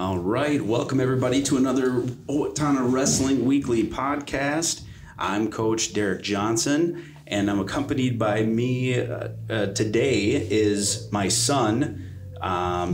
All right, welcome everybody to another Owatonna Wrestling Weekly podcast. I'm Coach Derek Johnson, and I'm accompanied by me today is my son.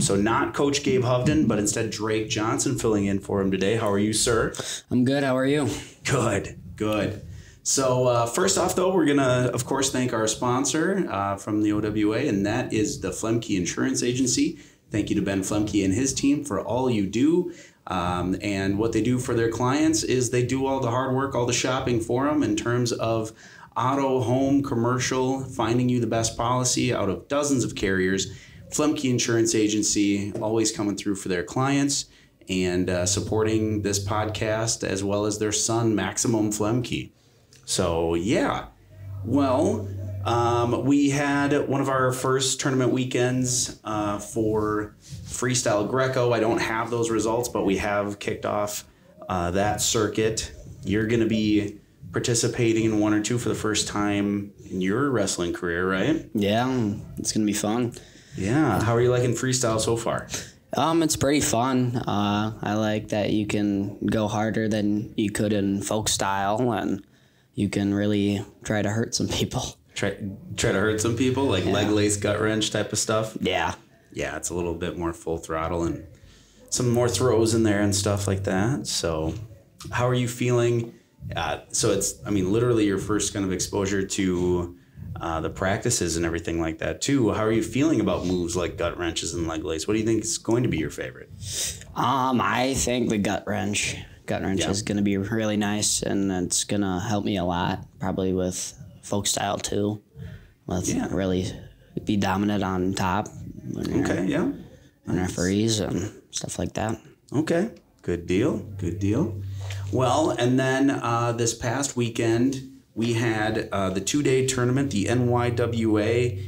So not Coach Gabe Hovden, but instead Drake Johnson filling in for him today. How are you, sir? I'm good. How are you? Good. So first off, though, we're going to, of course, thank our sponsor from the OWA, and that is the Flemke Insurance Agency. Thank you to Ben Flemke and his team for all you do. And what they do for their clients is they do all the hard work, all the shopping for them in terms of auto, home, commercial, finding you the best policy out of dozens of carriers. Flemke Insurance Agency always coming through for their clients and supporting this podcast as well as their son, Maximum Flemke. So, yeah. Well, we had one of our first tournament weekends for Freestyle Greco. I don't have those results, but we have kicked off that circuit. You're going to be participating in one or two for the first time in your wrestling career, right? Yeah, it's going to be fun. Yeah. How are you liking freestyle so far? It's pretty fun. I like that you can go harder than you could in folk style, and you can really try to hurt some people. Try to hurt some people, like leg lace, gut wrench type of stuff? Yeah. Yeah, it's a little bit more full throttle and some more throws in there and stuff like that. So how are you feeling? So it's, literally your first kind of exposure to the practices and everything like that too. How are you feeling about moves like gut wrenches and leg lace? What do you think is going to be your favorite? I think the gut wrench is going to be really nice, and it's going to help me a lot, probably with folk style too. Let's really be dominant on top. And referees and stuff like that. Okay, good deal. Well, and then this past weekend we had the 2-day tournament, the NYWA.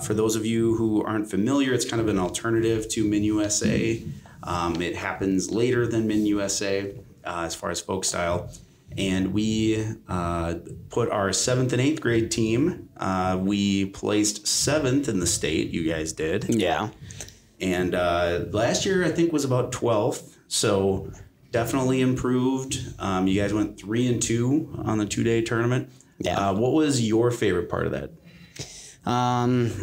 For those of you who aren't familiar, it's kind of an alternative to Min USA. It happens later than Min USA as far as folk style. And we put our 7th and 8th grade team. We placed 7th in the state. You guys did. Yeah. And last year, I think, was about 12th. So definitely improved. You guys went 3-2 on the 2-day tournament. Yeah. What was your favorite part of that?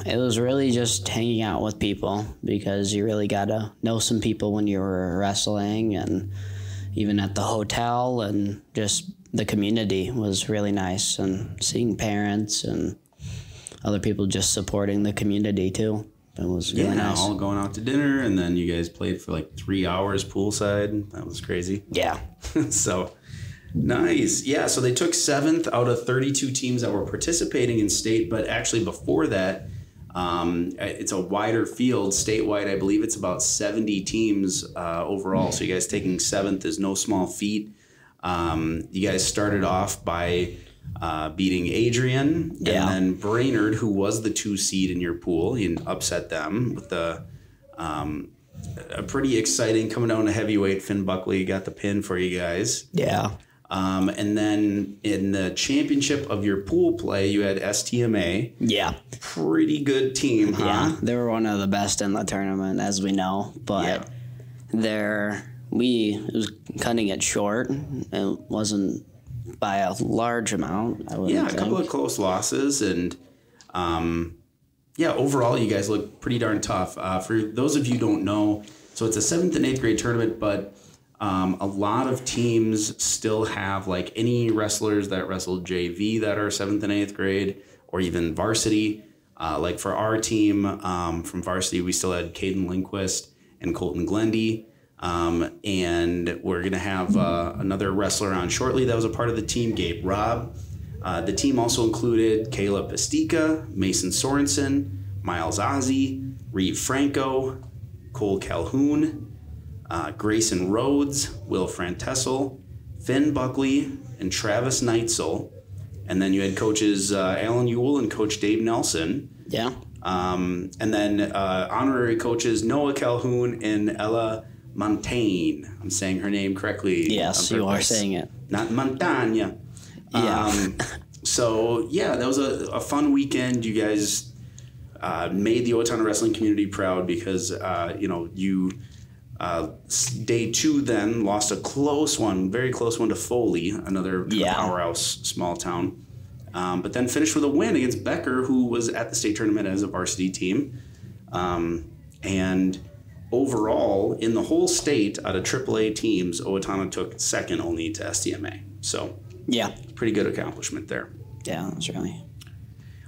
It was really just hanging out with people, because you really got to know some people when you were wrestling, and even at the hotel, and just the community was really nice, and seeing parents and other people just supporting the community too. It was really nice. All going out to dinner, and then you guys played for like 3 hours poolside. That was crazy. Yeah. So nice. Yeah, so they took 7th out of 32 teams that were participating in state, but actually before that, it's a wider field. Statewide, I believe it's about 70 teams overall. So you guys taking 7th is no small feat. You guys started off by beating Adrian and then Brainerd, who was the 2 seed in your pool. You upset them with a pretty exciting coming down to heavyweight. Finn Buckley got the pin for you guys. Yeah. And then in the championship of your pool play, you had STMA. Yeah. Pretty good team, huh? Yeah, they were one of the best in the tournament, as we know. But it was cutting it short. It wasn't by a large amount, I would think. A couple of close losses. And, overall, you guys look pretty darn tough. For those of you who don't know, so it's a 7th and 8th grade tournament, but a lot of teams still have, like, any wrestlers that wrestled JV that are 7th and 8th grade, or even varsity. Like for our team from varsity, we still had Caden Lindquist and Colton Glendy. And we're going to have another wrestler on shortly that was a part of the team, Gabe Robb. The team also included Kayla Pastica, Mason Sorensen, Miles Ozzie, Reeve Franco, Cole Calhoun, Grayson Rhodes, Will Frantessel, Finn Buckley, and Travis Neitzel. And then you had coaches Alan Ewell and Coach Dave Nelson. Yeah. And then honorary coaches Noah Calhoun and Ella Montaigne. I'm saying her name correctly. Yes, you are saying it. Not Montagne. Yeah. So, that was a fun weekend. You guys made the Owatonna wrestling community proud because, you Day 2 then lost a close one, very close one to Foley, another powerhouse small town. But then finished with a win against Becker, who was at the state tournament as a varsity team. And overall, in the whole state, out of AAA teams, Owatonna took second only to STMA. So, pretty good accomplishment there. Yeah, that's really.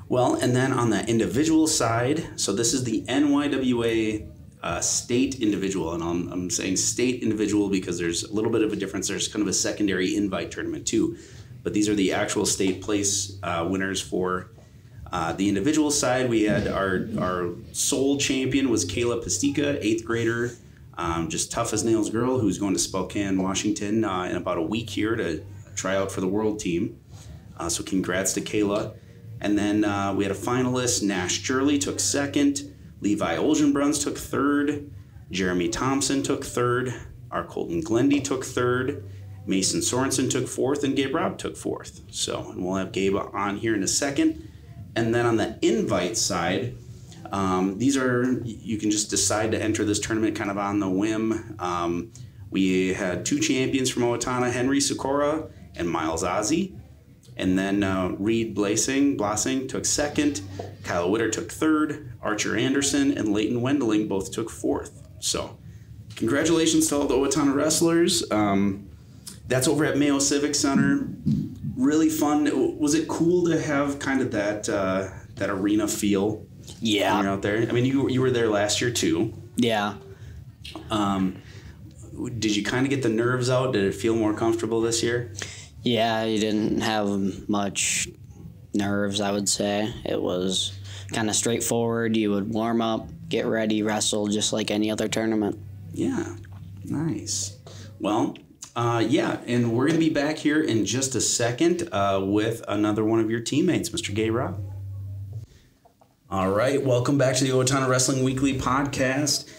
Well, and then on the individual side, so this is the NYWA state individual, and I'm saying state individual because there's a little bit of a difference. There's kind of a secondary invite tournament too, but these are the actual state place winners for the individual side. We had our sole champion was Kayla Pastica, 8th grader, just tough as nails girl who's going to Spokane, Washington in about a week here to try out for the world team. So congrats to Kayla. And then we had a finalist. Nash Shirley took second. Levi Olgenbruns took third. Jeremy Thompson took third. Our Colton Glendy took third. Mason Sorensen took fourth. And Gabe Robb took fourth. So and we'll have Gabe on here in a second. And then on the invite side, these are, you can just decide to enter this tournament kind of on the whim. We had 2 champions from Owatonna, Henry Sikora and Miles Ozzie. And then Reed Blassing took second. Kyle Witter took third. Archer Anderson and Leighton Wendling both took fourth. So congratulations to all the Owatonna wrestlers. That's over at Mayo Civic Center. Really fun. Was it cool to have kind of that arena feel? Yeah. When you're out there? I mean, you were there last year too. Yeah. Did you kind of get the nerves out? Did it feel more comfortable this year? Yeah, you didn't have much nerves, I would say. It was kind of straightforward. You would warm up, get ready, wrestle, just like any other tournament. Yeah, nice. Well, and we're going to be back here in just a second with another one of your teammates, Mr. Gabe Robb. All right, welcome back to the Owatonna Wrestling Weekly podcast.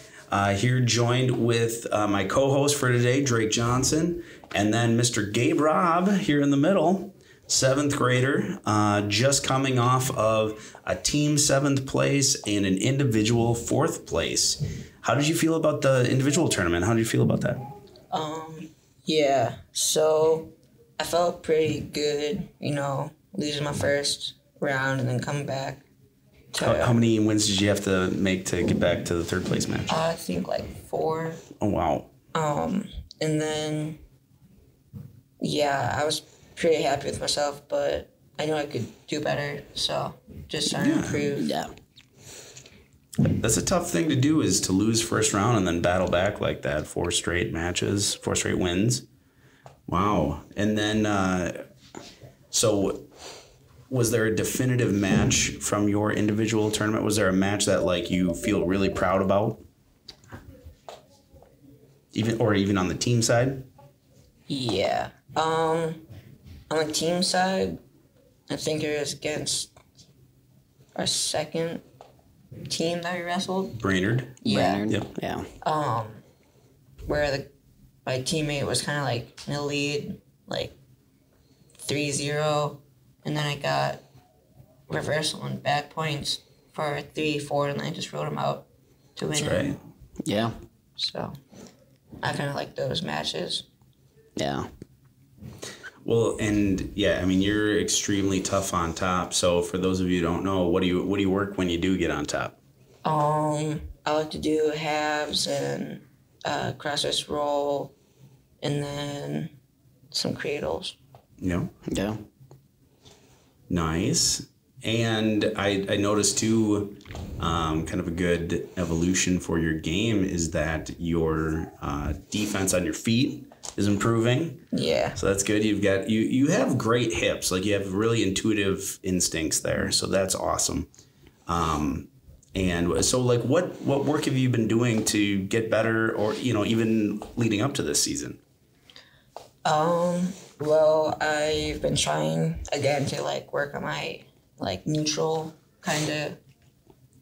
Here joined with my co-host for today, Drake Johnson, and then Mr. Gabe Robb here in the middle, 7th grader, just coming off of a team 7th place and an individual 4th place. How did you feel about the individual tournament? How did you feel about that? Yeah, so I felt pretty good, losing my first round and then coming back. How many wins did you have to make to get back to the 3rd place match? I think like 4. Oh, wow. And then, I was pretty happy with myself, but I know I could do better, so just trying to improve. Yeah. That's a tough thing to do, is to lose first round and then battle back like that. 4 straight matches, 4 straight wins. Wow. And then, so was there a definitive match from your individual tournament? Was there a match that like you feel really proud about? Even on the team side? Yeah. On the team side, I think it was against our second team that we wrestled. Brainerd? Yeah. Brainerd. Yep. Yeah. Where my teammate was kind of like in the lead, like 3-0, and then I got reversal and bad points for 3-4, and I just wrote him out to win. That's right. Yeah. So I kind of like those matches. Yeah. Well, and I mean, you're extremely tough on top. So for those of you who don't know, what do you work when you do get on top? I like to do halves and cross-face roll, and then some cradles. No. Yeah. Nice. And I noticed too, kind of a good evolution for your game is that your defense on your feet is improving. Yeah. So that's good. You have great hips. Like you have really intuitive instincts there. So that's awesome. And so like what work have you been doing to get better, or even leading up to this season? Well, I've been trying again to like work on my like neutral kind of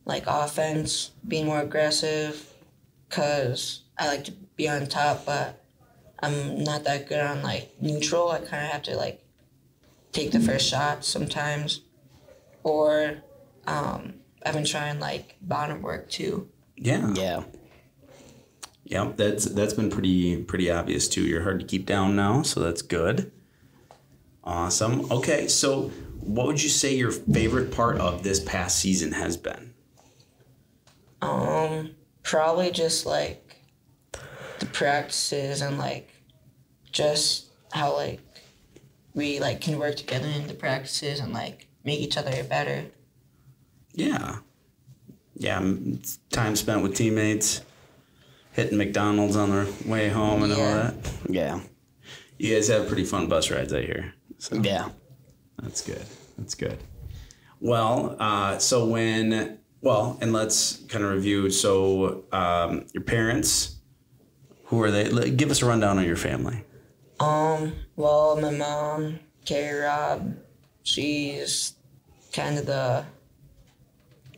like offense, being more aggressive, because I like to be on top, but I'm not that good on like neutral. I kind of have to like take the first shot sometimes, or I've been trying like bottom work too. Yeah. Yeah. Yep, that's been pretty obvious too. You're hard to keep down now, so that's good. Awesome. Okay, so what would you say your favorite part of this past season has been? Probably just like the practices and like just how like we like can work together in the practices and like make each other better. Yeah. Yeah, time spent with teammates, hitting McDonald's on their way home and all that. Yeah. You guys have pretty fun bus rides, I hear. So Yeah. that's good. That's good. Well, and let's kind of review. So, your parents, who are they? Give us a rundown on your family. Well, my mom, Robb, she's kind of the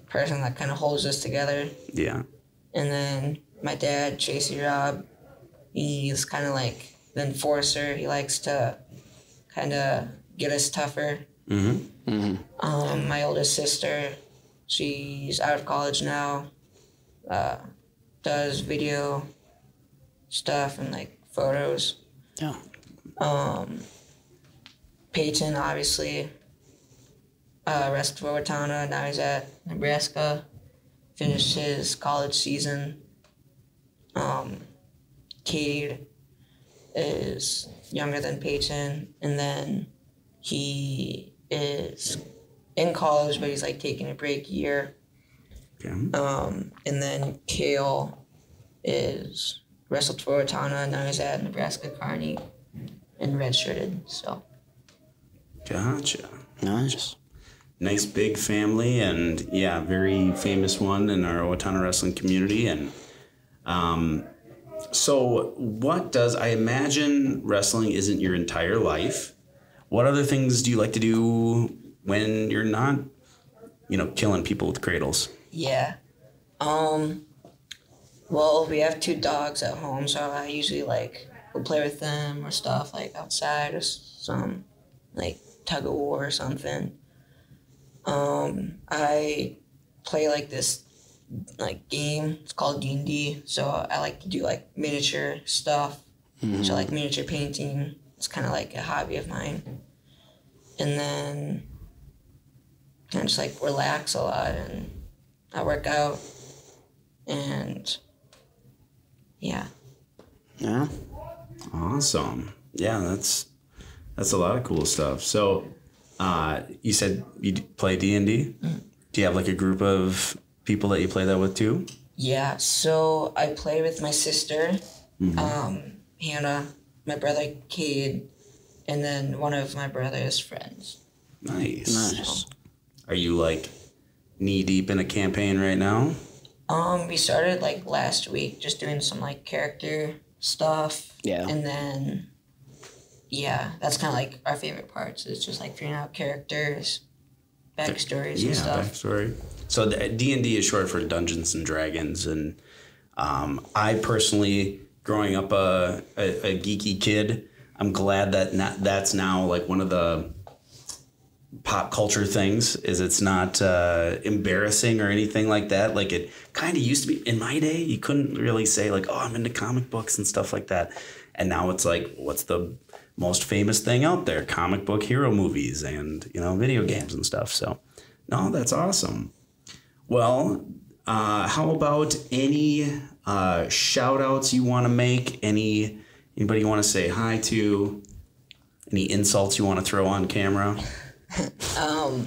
person that kind of holds us together. Yeah. And then my dad, Robb, he's kind of like the enforcer. He likes to kind of get us tougher. Mm-hmm. Mm-hmm. My oldest sister, she's out of college now, does video stuff and like photos. Yeah. Peyton, obviously, rest of Owatonna, now he's at Nebraska, finished his college season. Cade is younger than Peyton, and then he is in college, but he's like taking a break year. Okay. And then Kale is wrestled for Owatonna, now he's at Nebraska Kearney and redshirted, so. Gotcha. Nice. Nice big family, and yeah, very famous one in our Owatonna wrestling community. And so I imagine wrestling isn't your entire life. What other things do you like to do when you're not, killing people with cradles? Yeah. Well, we have 2 dogs at home, so I usually will play with them or stuff outside or some tug of war or something. I play this game. It's called D&D. So I like to do miniature stuff. Mm-hmm. So miniature painting. It's kind of a hobby of mine. And then kind of just relax a lot, and I work out, and yeah. Yeah. Awesome. Yeah, that's a lot of cool stuff. So, you said you play D&D? Mm. Do you have a group of people that you play that with too? Yeah, so I play with my sister, mm-hmm. Hannah, my brother Cade, and then one of my brother's friends. Nice. Nice. Are you knee deep in a campaign right now? We started last week, just doing some character stuff. Yeah. And then, yeah, that's kind of our favorite parts. It's just figuring out characters, backstories and stuff. Yeah, backstory. So the D&D is short for Dungeons and Dragons, and I personally, growing up a geeky kid, I'm glad that that's now one of the pop culture things. Is it's not embarrassing or anything like that. It kind of used to be in my day. You couldn't really say oh, I'm into comic books and stuff like that, and now it's what's the most famous thing out there? Comic book hero movies and video games and stuff. So, no, that's awesome. Well, how about any shout outs you want to make? Anybody you want to say hi to? Any insults you want to throw on camera? I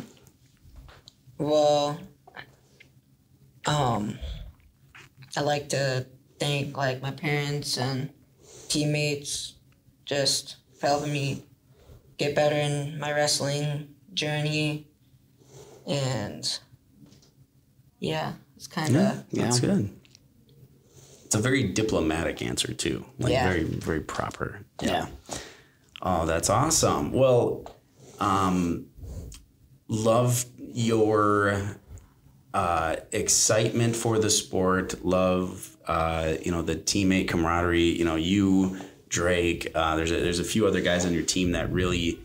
like to thank my parents and teammates just for helping me get better in my wrestling journey, and yeah, it's kind of that's good. It's a very diplomatic answer too, very very proper. Yeah. Oh, that's awesome. Well, love your excitement for the sport. Love the teammate camaraderie. You, Drake. There's a few other guys on your team that really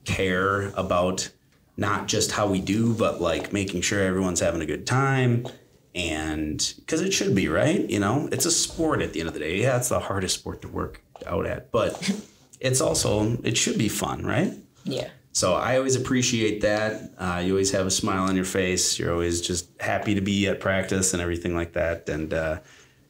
care about not just how we do, but making sure everyone's having a good time. And because it should be, right? You know, it's a sport at the end of the day. Yeah, it's the hardest sport to work out at, but it's also, it should be fun, right? Yeah. So I always appreciate that. You always have a smile on your face. You're always just happy to be at practice and everything like that. And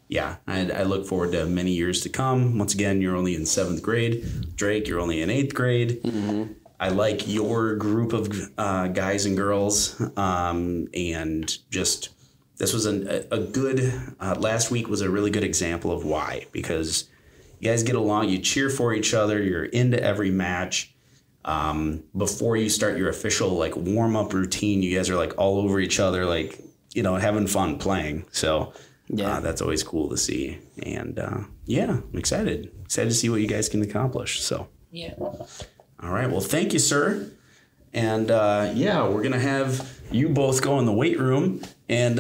yeah, I look forward to many years to come. Once again, you're only in 7th grade. Drake, you're only in 8th grade. Mm-hmm. I like your group of guys and girls. And just, this was a good, last week was a really good example of why. Because you guys get along, you cheer for each other, you're into every match. Before you start your official like warm-up routine, you guys are like all over each other, like, you know, having fun playing. So yeah, that's always cool to see. And yeah, I'm excited to see what you guys can accomplish. So yeah. All right, well, thank you, sir. And yeah, we're gonna have you both go in the weight room and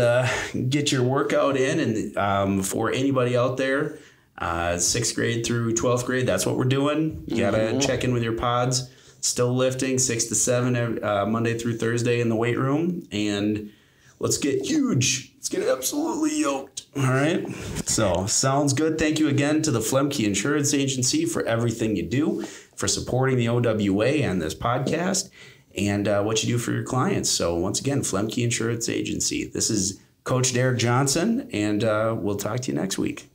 get your workout in. And for anybody out there, 6th grade through 12th grade, that's what we're doing. You gotta check in with your pods. Still lifting 6 to 7 Monday through Thursday in the weight room, and let's get huge. Let's get absolutely yoked. All right. So sounds good. Thank you again to the Flemke Insurance Agency for everything you do, for supporting the OWA and this podcast, and what you do for your clients. So once again, Flemke Insurance Agency. This is Coach Derek Johnson, and we'll talk to you next week.